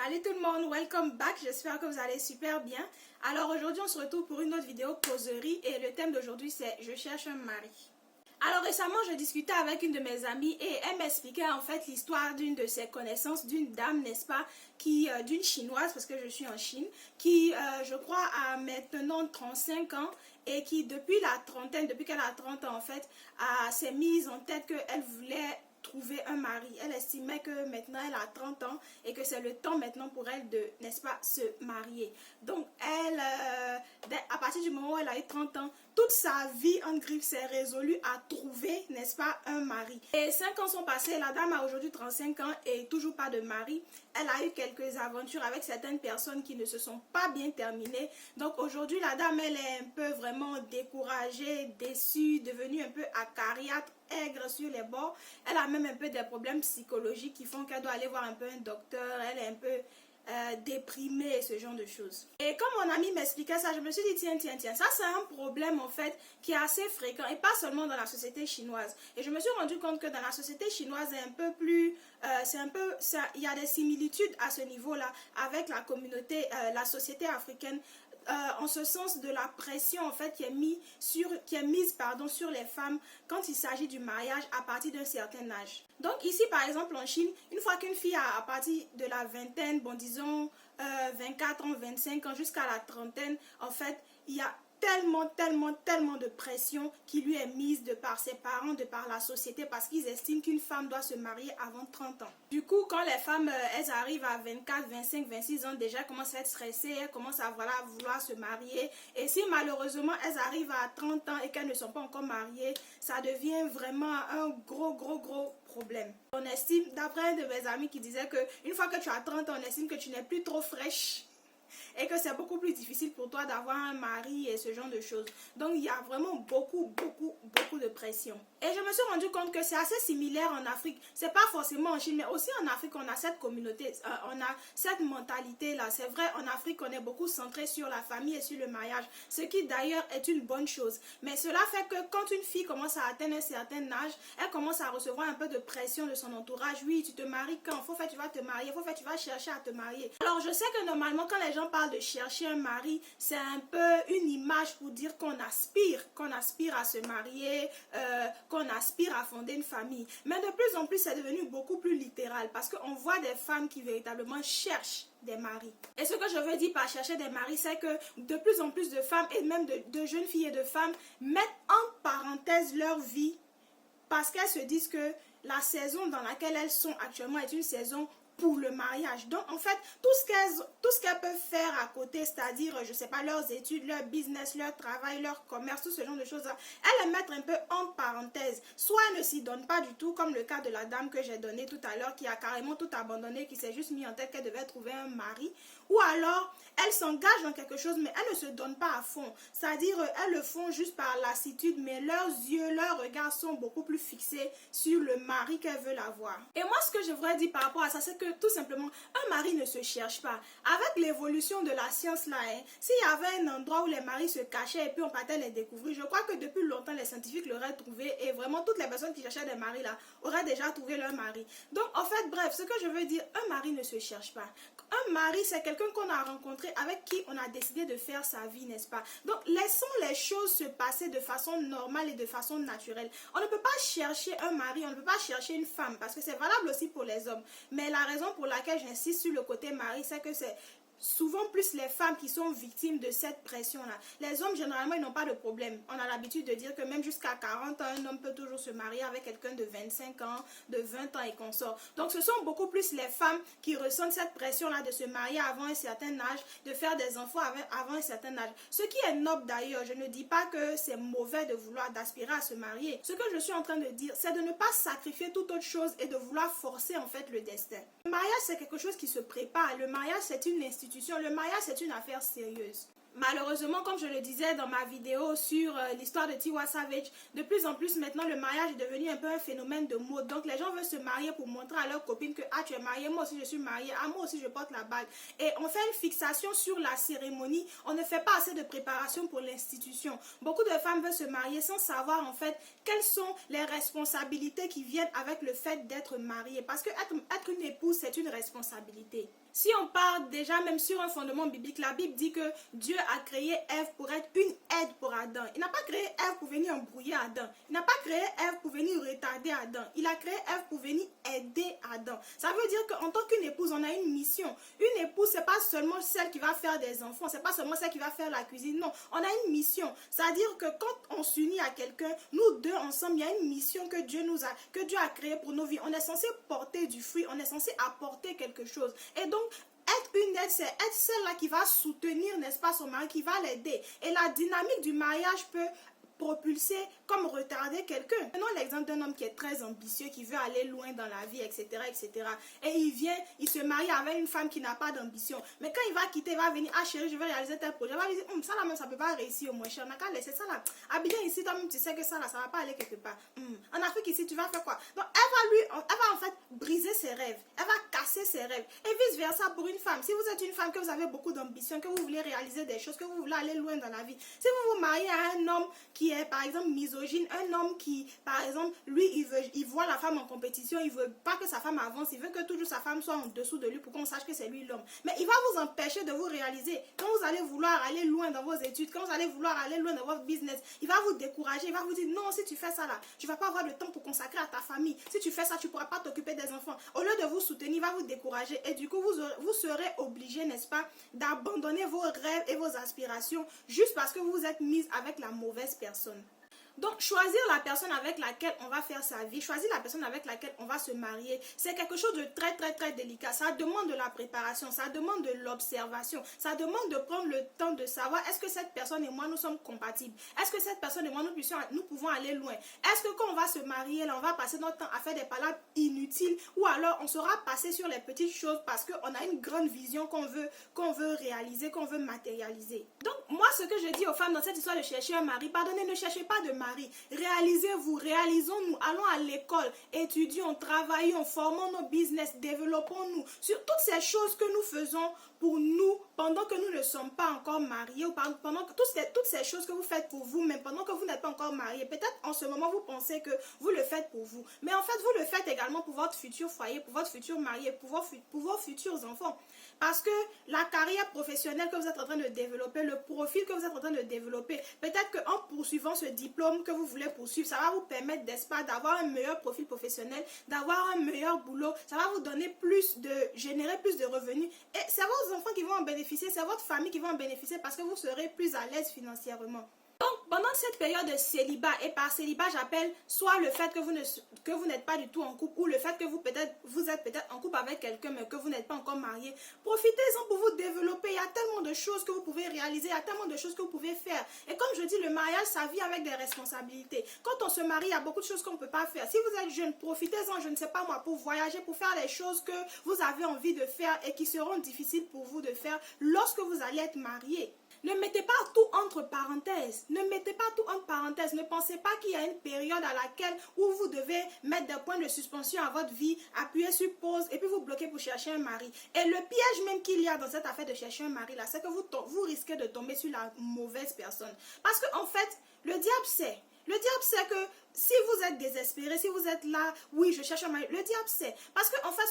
Salut tout le monde, welcome back, j'espère que vous allez super bien. Alors aujourd'hui on se retrouve pour une autre vidéo causerie et le thème d'aujourd'hui c'est « Je cherche un mari ». Alors récemment je discutais avec une de mes amies et elle m'expliquait en fait l'histoire d'une de ses connaissances, d'une dame n'est-ce pas, d'une chinoise parce que je suis en Chine, qui je crois a maintenant 35 ans et qui depuis la trentaine, depuis qu'elle a 30 ans en fait, s'est mise en tête qu'elle voulait trouver un mari. Elle estimait que maintenant elle a 30 ans et que c'est le temps maintenant pour elle de, n'est-ce pas, se marier. Donc elle, à partir du moment où elle a eu 30 ans, toute sa vie en grippe s'est résolue à trouver, n'est-ce pas, un mari. Et 5 ans sont passés, la dame a aujourd'hui 35 ans et toujours pas de mari. Elle a eu quelques aventures avec certaines personnes qui ne se sont pas bien terminées. Donc aujourd'hui la dame elle est un peu vraiment découragée, déçue, devenue un peu acariâtre, aigre sur les bords. Elle a même un peu des problèmes psychologiques qui font qu'elle doit aller voir un peu un docteur. Elle est un peu déprimée, ce genre de choses. Et comme mon ami m'expliquait ça, je me suis dit tiens, ça c'est un problème en fait qui est assez fréquent et pas seulement dans la société chinoise. Et je me suis rendu compte que dans la société chinoise, c'est un peu plus, il y a des similitudes à ce niveau-là avec la communauté, la société africaine. En ce sens de la pression en fait qui est mise sur les femmes quand il s'agit du mariage à partir d'un certain âge. Donc ici par exemple en Chine, une fois qu'une fille a à partir de la vingtaine, bon disons 24 ans, 25 ans jusqu'à la trentaine, en fait il y a tellement de pression qui lui est mise de par ses parents, de par la société parce qu'ils estiment qu'une femme doit se marier avant 30 ans. Du coup, quand les femmes, elles arrivent à 24, 25, 26 ans, déjà elles commencent à être stressées, elles commencent à vouloir se marier. Et si malheureusement elles arrivent à 30 ans et qu'elles ne sont pas encore mariées, ça devient vraiment un gros problème. On estime, d'après un de mes amis qui disait que une fois que tu as 30 ans, on estime que tu n'es plus trop fraîche et que c'est beaucoup plus difficile pour toi d'avoir un mari et ce genre de choses. Donc il y a vraiment beaucoup de pression. Et je me suis rendu compte que c'est assez similaire en Afrique. C'est pas forcément en Chine, mais aussi en Afrique, on a cette communauté, on a cette mentalité-là. C'est vrai, en Afrique, on est beaucoup centré sur la famille et sur le mariage, ce qui d'ailleurs est une bonne chose. Mais cela fait que quand une fille commence à atteindre un certain âge, elle commence à recevoir un peu de pression de son entourage. Oui, tu te maries quand? Faut faire, tu vas te marier. Faut faire, tu vas chercher à te marier. Alors je sais que normalement, quand les gens parlent de chercher un mari, c'est un peu une image pour dire qu'on aspire à se marier, qu'on aspire à fonder une famille. Mais de plus en plus, c'est devenu beaucoup plus littéral parce qu'on voit des femmes qui véritablement cherchent des maris. Et ce que je veux dire par chercher des maris, c'est que de plus en plus de femmes et même de jeunes filles et de femmes mettent en parenthèse leur vie parce qu'elles se disent que la saison dans laquelle elles sont actuellement est une saison pour le mariage. Donc en fait tout ce qu'elles peuvent faire à côté, c'est-à-dire je sais pas, leurs études, leur business, leur travail, leur commerce, tout ce genre de choses là, elles les mettent un peu en parenthèse. Soit elles ne s'y donnent pas du tout, comme le cas de la dame que j'ai donné tout à l'heure qui a carrément tout abandonné, qui s'est juste mis en tête qu'elle devait trouver un mari, ou alors elles s'engagent dans quelque chose mais elles ne se donnent pas à fond, c'est-à-dire elles le font juste par lassitude, mais leurs yeux, leurs regards sont beaucoup plus fixés sur le mari qu'elles veulent avoir. Et moi ce que je voudrais dire par rapport à ça, c'est que tout simplement un mari ne se cherche pas. Avec l'évolution de la science là, s'il y avait un endroit où les maris se cachaient et puis on partait les découvrir, je crois que depuis longtemps les scientifiques l'auraient trouvé et vraiment toutes les personnes qui cherchaient des maris là auraient déjà trouvé leur mari. Donc en fait bref, ce que je veux dire, un mari ne se cherche pas. Un mari c'est quelqu'un qu'on a rencontré, avec qui on a décidé de faire sa vie, n'est-ce pas? Donc laissons les choses se passer de façon normale et de façon naturelle. On ne peut pas chercher un mari, on ne peut pas chercher une femme parce que c'est valable aussi pour les hommes. Mais la raison pour laquelle j'insiste sur le côté mari, c'est que c'est souvent plus les femmes qui sont victimes de cette pression-là. Les hommes, généralement, ils n'ont pas de problème. On a l'habitude de dire que même jusqu'à 40 ans, un homme peut toujours se marier avec quelqu'un de 25 ans, de 20 ans et consort. Donc, ce sont beaucoup plus les femmes qui ressentent cette pression-là de se marier avant un certain âge, de faire des enfants avant un certain âge. Ce qui est noble d'ailleurs. Je ne dis pas que c'est mauvais de vouloir, d'aspirer à se marier. Ce que je suis en train de dire, c'est de ne pas sacrifier toute autre chose et de vouloir forcer en fait le destin. Le mariage, c'est quelque chose qui se prépare. Le mariage, c'est une institution. Le mariage, c'est une affaire sérieuse. Malheureusement, comme je le disais dans ma vidéo sur l'histoire de Tiwa Savage, de plus en plus maintenant le mariage est devenu un peu un phénomène de mode. Donc les gens veulent se marier pour montrer à leurs copines que ah tu es mariée, moi aussi je suis mariée, ah moi aussi je porte la bague. Et on fait une fixation sur la cérémonie, on ne fait pas assez de préparation pour l'institution. Beaucoup de femmes veulent se marier sans savoir en fait quelles sont les responsabilités qui viennent avec le fait d'être mariée. Parce que être une épouse, c'est une responsabilité. Si on part déjà même sur un fondement biblique, la Bible dit que Dieu a créé Ève pour être une aide pour Adam. Il n'a pas créé Ève pour venir embrouiller Adam. Il n'a pas créé Ève pour venir retarder Adam. Il a créé Ève pour venir aider Adam. Ça veut dire qu'en tant qu'une épouse, on a une mission. Une épouse, c'est pas seulement celle qui va faire des enfants, c'est pas seulement celle qui va faire la cuisine. Non, on a une mission. C'est-à-dire que quand on s'unit à quelqu'un, nous deux ensemble, il y a une mission que Dieu a créée pour nos vies. On est censé porter du fruit, on est censé apporter quelque chose. Et donc, être une aide, c'est être celle-là qui va soutenir, n'est-ce pas, son mari, qui va l'aider. Et la dynamique du mariage peut propulser comme retarder quelqu'un. Prenons l'exemple d'un homme qui est très ambitieux, qui veut aller loin dans la vie, etc., etc. Et il se marie avec une femme qui n'a pas d'ambition. Mais quand il va quitter, il va venir, ah chérie, je vais réaliser tel projet. Il va lui dire, ça là même, ça ne peut pas réussir au moins cher. On n'a qu'à laisser ça là. Abidjan ici, toi-même, tu sais que ça là, ça ne va pas aller quelque part. En Afrique ici, tu vas faire quoi? Donc, elle va en fait briser ses rêves. Elle va casser ses rêves. Et vice versa pour une femme. Si vous êtes une femme, que vous avez beaucoup d'ambition, que vous voulez réaliser des choses, que vous voulez aller loin dans la vie. Si vous vous mariez à un homme qui est par exemple misogyne, un homme qui par exemple lui il voit la femme en compétition, il veut pas que sa femme avance, il veut que toujours sa femme soit en dessous de lui pour qu'on sache que c'est lui l'homme, mais il va vous empêcher de vous réaliser. Quand vous allez vouloir aller loin dans vos études, quand vous allez vouloir aller loin dans votre business, il va vous décourager, il va vous dire non, si tu fais ça là, tu vas pas avoir le temps pour consacrer à ta famille, si tu fais ça, tu pourras pas t'occuper des enfants. Au lieu de vous soutenir, il va vous décourager et du coup vous serez obligé, n'est-ce pas, d'abandonner vos rêves et vos aspirations juste parce que vous vous êtes mise avec la mauvaise personne. Donc, choisir la personne avec laquelle on va faire sa vie, choisir la personne avec laquelle on va se marier, c'est quelque chose de très, très, très délicat. Ça demande de la préparation, ça demande de l'observation, ça demande de prendre le temps de savoir est-ce que cette personne et moi, nous sommes compatibles? Est-ce que cette personne et moi, nous pouvons aller loin? Est-ce que quand on va se marier, là, on va passer notre temps à faire des palabres inutiles ou alors on sera passé sur les petites choses parce qu'on a une grande vision qu'on veut réaliser, qu'on veut matérialiser. Donc, moi, ce que je dis aux femmes dans cette histoire de chercher un mari, pardonnez, ne cherchez pas de mari. Réalisez-vous, réalisons-nous, allons à l'école, étudions, travaillons, formons nos business, développons-nous sur toutes ces choses que nous faisons pour nous pendant que nous ne sommes pas encore mariés ou pendant que toutes ces choses que vous faites pour vous, même pendant que vous n'êtes pas encore mariés. Peut-être en ce moment vous pensez que vous le faites pour vous, mais en fait vous le faites également pour votre futur foyer, pour votre futur marié, pour vos futurs enfants. Parce que la carrière professionnelle que vous êtes en train de développer, le profil que vous êtes en train de développer, peut-être qu'en poursuivant ce diplôme que vous voulez poursuivre, ça va vous permettre, n'est-ce pas, d'avoir un meilleur profil professionnel, d'avoir un meilleur boulot, ça va vous donner générer plus de revenus. Et c'est vos enfants qui vont en bénéficier, c'est votre famille qui va en bénéficier parce que vous serez plus à l'aise financièrement. Donc, pendant cette période de célibat, et par célibat, j'appelle soit le fait que vous n'êtes pas du tout en couple, ou le fait que vous êtes peut-être en couple avec quelqu'un, mais que vous n'êtes pas encore marié. Profitez-en pour vous développer. Il y a tellement de choses que vous pouvez réaliser, il y a tellement de choses que vous pouvez faire. Et comme je dis, le mariage, ça vient avec des responsabilités. Quand on se marie, il y a beaucoup de choses qu'on ne peut pas faire. Si vous êtes jeune, profitez-en, je ne sais pas moi, pour voyager, pour faire les choses que vous avez envie de faire et qui seront difficiles pour vous de faire lorsque vous allez être marié. Ne mettez pas tout entre parenthèses. Ne mettez pas tout entre parenthèses. Ne pensez pas qu'il y a une période à laquelle où vous devez mettre des points de suspension à votre vie, appuyer sur pause et puis vous bloquer pour chercher un mari. Et le piège même qu'il y a dans cette affaire de chercher un mari là, c'est que vous risquez de tomber sur la mauvaise personne. Parce qu'en fait, le diable sait. Le diable sait que si vous êtes désespéré, si vous êtes là, oui, je cherche un mari, le diable sait. Parce qu'en fait,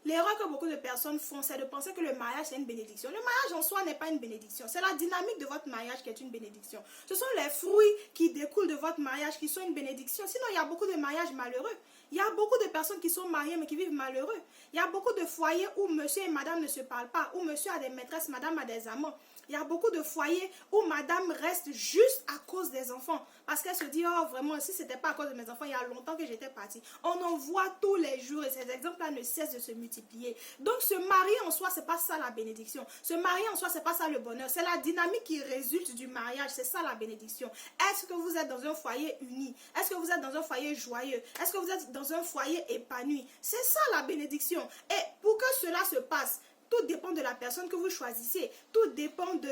l'erreur que beaucoup de personnes font, c'est de penser que le mariage, c'est une bénédiction. Le mariage en soi n'est pas une bénédiction. C'est la dynamique de votre mariage qui est une bénédiction. Ce sont les fruits qui découlent de votre mariage qui sont une bénédiction. Sinon, il y a beaucoup de mariages malheureux. Il y a beaucoup de personnes qui sont mariées mais qui vivent malheureux. Il y a beaucoup de foyers où monsieur et madame ne se parlent pas, où monsieur a des maîtresses, madame a des amants. Il y a beaucoup de foyers où madame reste juste à cause des enfants. Parce qu'elle se dit, oh vraiment, si ce n'était pas à cause de mes enfants, il y a longtemps que j'étais partie. On en voit tous les jours et ces exemples-là ne cessent de se multiplier. Donc se marier en soi, ce n'est pas ça la bénédiction. Se marier en soi, ce n'est pas ça le bonheur. C'est la dynamique qui résulte du mariage. C'est ça la bénédiction. Est-ce que vous êtes dans un foyer uni? Est-ce que vous êtes dans un foyer joyeux? Est-ce que vous êtes dans un foyer épanoui? C'est ça la bénédiction. Et pour que cela se passe, tout dépend de la personne que vous choisissez. Tout dépend de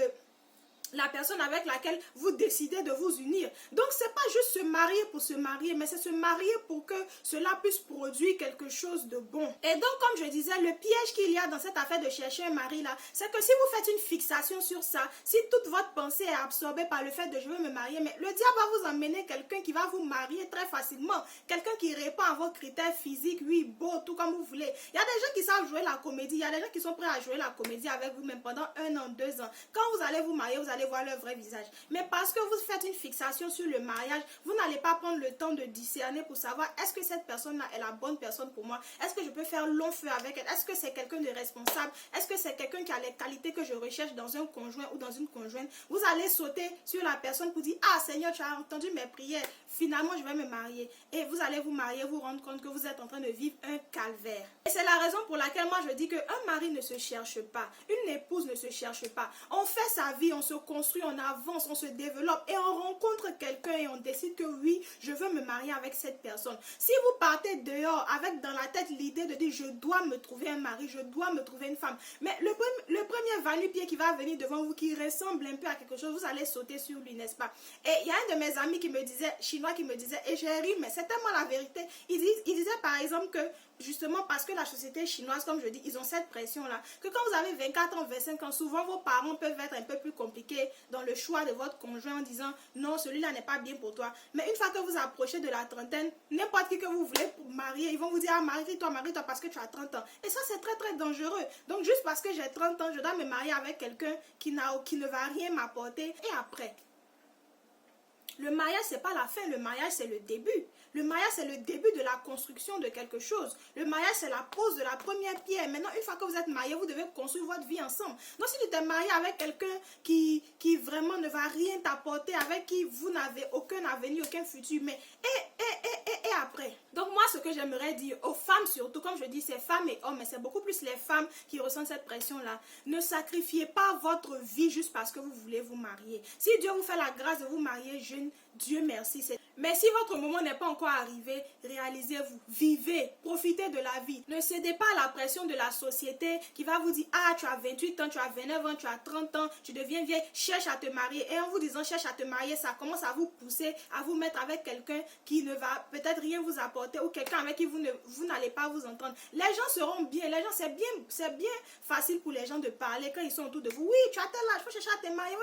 la personne avec laquelle vous décidez de vous unir. Donc, c'est pas juste se marier pour se marier, mais c'est se marier pour que cela puisse produire quelque chose de bon. Et donc, comme je disais, le piège qu'il y a dans cette affaire de chercher un mari là, c'est que si vous faites une fixation sur ça, si toute votre pensée est absorbée par le fait de je veux me marier, mais le diable va vous emmener quelqu'un qui va vous marier très facilement, quelqu'un qui répond à vos critères physiques, oui, beau, tout comme vous voulez. Il y a des gens qui savent jouer la comédie, il y a des gens qui sont prêts à jouer la comédie avec vous même pendant 1 an, 2 ans. Quand vous allez vous marier, vous allez voir leur vrai visage. Mais parce que vous faites une fixation sur le mariage, vous n'allez pas prendre le temps de discerner pour savoir est-ce que cette personne-là est la bonne personne pour moi? Est-ce que je peux faire long feu avec elle? Est-ce que c'est quelqu'un de responsable? Est-ce que c'est quelqu'un qui a les qualités que je recherche dans un conjoint ou dans une conjointe? Vous allez sauter sur la personne pour dire ah Seigneur, tu as entendu mes prières, finalement je vais me marier. Et vous allez vous marier, vous rendre compte que vous êtes en train de vivre un calvaire. Et c'est la raison pour laquelle moi je dis qu'un mari ne se cherche pas, une épouse ne se cherche pas. On fait sa vie, on se construit, on avance, on se développe et on rencontre quelqu'un et on décide que oui, je veux me marier avec cette personne. Si vous partez dehors avec dans la tête l'idée de dire je dois me trouver un mari, je dois me trouver une femme, mais le premier va-nu-pied qui va venir devant vous, qui ressemble un peu à quelque chose, vous allez sauter sur lui, n'est-ce pas? Et il y a un de mes amis qui me disait, chinois qui me disait, et j'ai ri, mais c'est tellement la vérité, il disait par exemple que justement parce que la société chinoise, comme je dis, ils ont cette pression-là, que quand vous avez 24 ans, 25 ans, souvent vos parents peuvent être un peu plus compliqués dans le choix de votre conjoint en disant non, celui-là n'est pas bien pour toi. Mais une fois que vous approchez de la trentaine, n'importe qui que vous voulez marier, ils vont vous dire ah, marie-toi parce que tu as 30 ans. Et ça, c'est très très dangereux. Donc juste parce que j'ai 30 ans, je dois me marier avec quelqu'un qui ne va rien m'apporter. Et après, le mariage, c'est pas la fin, le mariage, c'est le début. Le mariage, c'est le début de la construction de quelque chose. Le mariage, c'est la pose de la première pierre. Maintenant, une fois que vous êtes marié, vous devez construire votre vie ensemble. Donc, si tu t'es marié avec quelqu'un qui vraiment ne va rien t'apporter, avec qui vous n'avez aucun avenir, aucun futur, mais et après? Donc, moi, ce que j'aimerais dire aux femmes surtout, comme je dis, c'est femmes et hommes, mais c'est beaucoup plus les femmes qui ressentent cette pression-là. Ne sacrifiez pas votre vie juste parce que vous voulez vous marier. Si Dieu vous fait la grâce de vous marier jeune, Dieu merci. Mais si votre moment n'est pas encore arrivé, réalisez-vous, vivez, profitez de la vie. Ne cédez pas à la pression de la société qui va vous dire ah tu as 28 ans, tu as 29 ans, tu as 30 ans, tu deviens vieille, cherche à te marier. Et en vous disant cherche à te marier, ça commence à vous pousser à vous mettre avec quelqu'un qui ne va peut-être rien vous apporter ou quelqu'un avec qui vous n'allez pas vous entendre. Les gens seront bien, les gens c'est bien facile pour les gens de parler quand ils sont autour de vous. Oui, tu as tel âge, il faut chercher à te marier,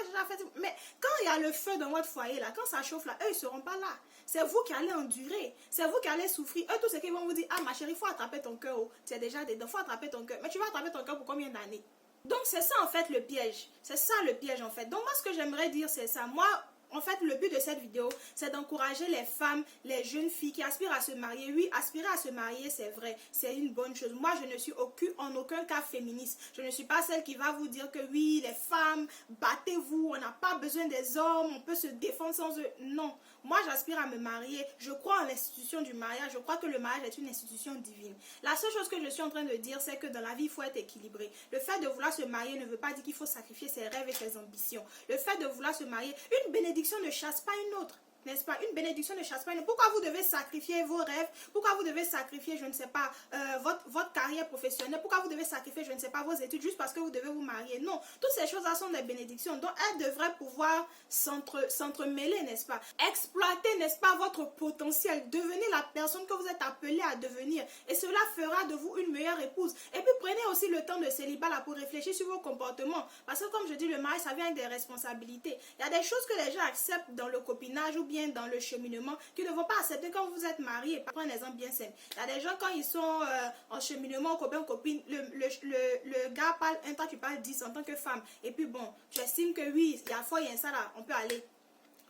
mais quand il y a le feu dans votre foyer là, quand ça chauffe là, eux ils seront pas là. C'est vous qui allez endurer, c'est vous qui allez souffrir. Eux, tout ce qu'ils vont vous dire, ah ma chérie, il faut attraper ton cœur, oh. Tu es déjà dedans, il faut attraper ton cœur. Mais tu vas attraper ton cœur pour combien d'années? Donc c'est ça en fait le piège. C'est ça le piège en fait. Donc moi ce que j'aimerais dire c'est ça. Moi, en fait, le but de cette vidéo, c'est d'encourager les femmes, les jeunes filles qui aspirent à se marier. Oui, aspirer à se marier, c'est vrai, c'est une bonne chose. Moi, je ne suis en aucun cas féministe. Je ne suis pas celle qui va vous dire que oui, les femmes, battez-vous, on n'a pas besoin des hommes, on peut se défendre sans eux. Non, moi, j'aspire à me marier. Je crois en l'institution du mariage. Je crois que le mariage est une institution divine. La seule chose que je suis en train de dire, c'est que dans la vie, il faut être équilibré. Le fait de vouloir se marier ne veut pas dire qu'il faut sacrifier ses rêves et ses ambitions. Le fait de vouloir se marier, une bénédiction ne chasse pas une autre, n'est-ce pas? Une bénédiction ne chasse pas une autre. Pourquoi vous devez sacrifier vos rêves? Pourquoi vous devez sacrifier, je ne sais pas, votre carrière professionnelle? Pourquoi vous devez sacrifier, je ne sais pas, vos études juste parce que vous devez vous marier? Non, toutes ces choses-là sont des bénédictions. Donc, elles devraient pouvoir s'entremêler, n'est-ce pas? Exploiter, n'est-ce pas, votre potentiel. Devenez la personne que vous êtes appelé à devenir. Et cela fera de vous une meilleure épouse. Et puis, prenez aussi le temps de célibat là pour réfléchir sur vos comportements. Parce que, comme je dis, le mariage, ça vient avec des responsabilités. Il y a des choses que les gens acceptent dans le copinage ou bien dans le cheminement qui ne vont pas accepter quand vous êtes mariés. Pour prendre un exemple bien simple. Il y a des gens, quand ils sont en cheminement, copain, copine, le gars parle un temps, tu parles 10 en tant que femme. Et puis bon, tu estimes que oui, il y a fois, il y a ça là, on peut aller.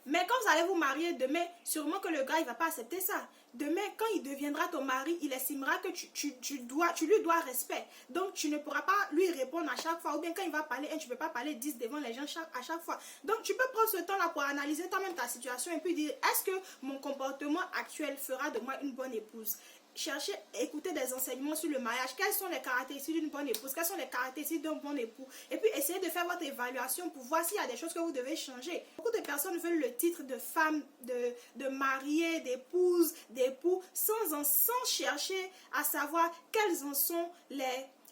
Mais quand vous allez vous marier demain, sûrement que le gars, il ne va pas accepter ça. Demain, quand il deviendra ton mari, il estimera que tu lui dois respect. Donc, tu ne pourras pas lui répondre à chaque fois. Ou bien quand il va parler, tu ne peux pas parler 10 devant les gens à chaque fois. Donc, tu peux prendre ce temps-là pour analyser toi-même ta situation et puis dire, est-ce que mon comportement actuel fera de moi une bonne épouse? Cherchez, écoutez des enseignements sur le mariage. Quelles sont les caractéristiques d'une bonne épouse? Quelles sont les caractéristiques d'un bon époux? Et puis, essayez de faire votre évaluation pour voir s'il y a des choses que vous devez changer. Beaucoup de personnes veulent le titre de femme, de mariée, d'épouse, d'époux, sans chercher à savoir quelles en sont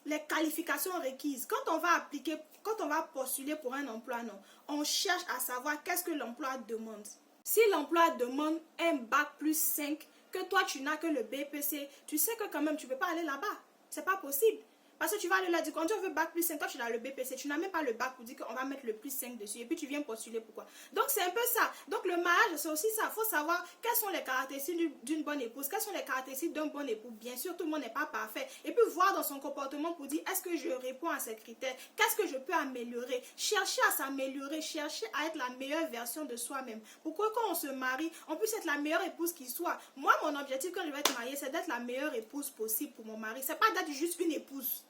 les qualifications requises. Quand on va appliquer, quand on va postuler pour un emploi, non, on cherche à savoir qu'est-ce que l'emploi demande. Si l'emploi demande un bac plus 5, que toi tu n'as que le BPC, tu sais que quand même tu ne peux pas aller là-bas. C'est pas possible. Parce que tu vas aller là, dire quand tu veux bac plus 5, toi tu as le BPC, tu n'as même pas le bac pour dire qu'on va mettre le plus 5 dessus et puis tu viens postuler pourquoi. Donc c'est un peu ça. Donc le mariage c'est aussi ça. Il faut savoir quelles sont les caractéristiques d'une bonne épouse, quelles sont les caractéristiques d'un bon époux. Bien sûr, tout le monde n'est pas parfait. Et puis voir dans son comportement pour dire est-ce que je réponds à ces critères, qu'est-ce que je peux améliorer. Chercher à s'améliorer, chercher à être la meilleure version de soi-même. Pourquoi quand on se marie, on puisse être la meilleure épouse qui soit. Moi, mon objectif quand je vais être mariée, c'est d'être la meilleure épouse possible pour mon mari. C'est pas d'être juste une épouse.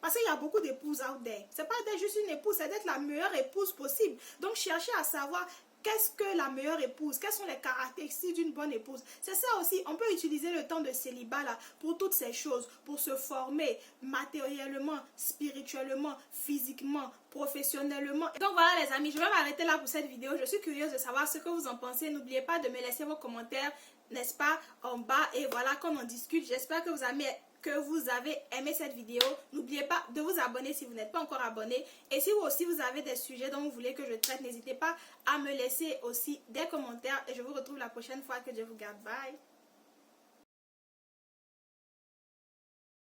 Parce qu'il y a beaucoup d'épouses out there. C'est pas d'être juste une épouse, c'est d'être la meilleure épouse possible. Donc, chercher à savoir qu'est-ce que la meilleure épouse, quelles sont les caractéristiques d'une bonne épouse. C'est ça aussi, on peut utiliser le temps de célibat là pour toutes ces choses, pour se former matériellement, spirituellement, physiquement, professionnellement. Donc voilà les amis, je vais m'arrêter là pour cette vidéo. Je suis curieuse de savoir ce que vous en pensez. N'oubliez pas de me laisser vos commentaires, n'est-ce pas, en bas. Et voilà, qu'on en discute. J'espère que vous avez aimé cette vidéo. N'oubliez pas de vous abonner si vous n'êtes pas encore abonné. Et si vous aussi vous avez des sujets dont vous voulez que je traite, n'hésitez pas à me laisser aussi des commentaires. Et je vous retrouve la prochaine fois. Que Dieu vous garde. Bye.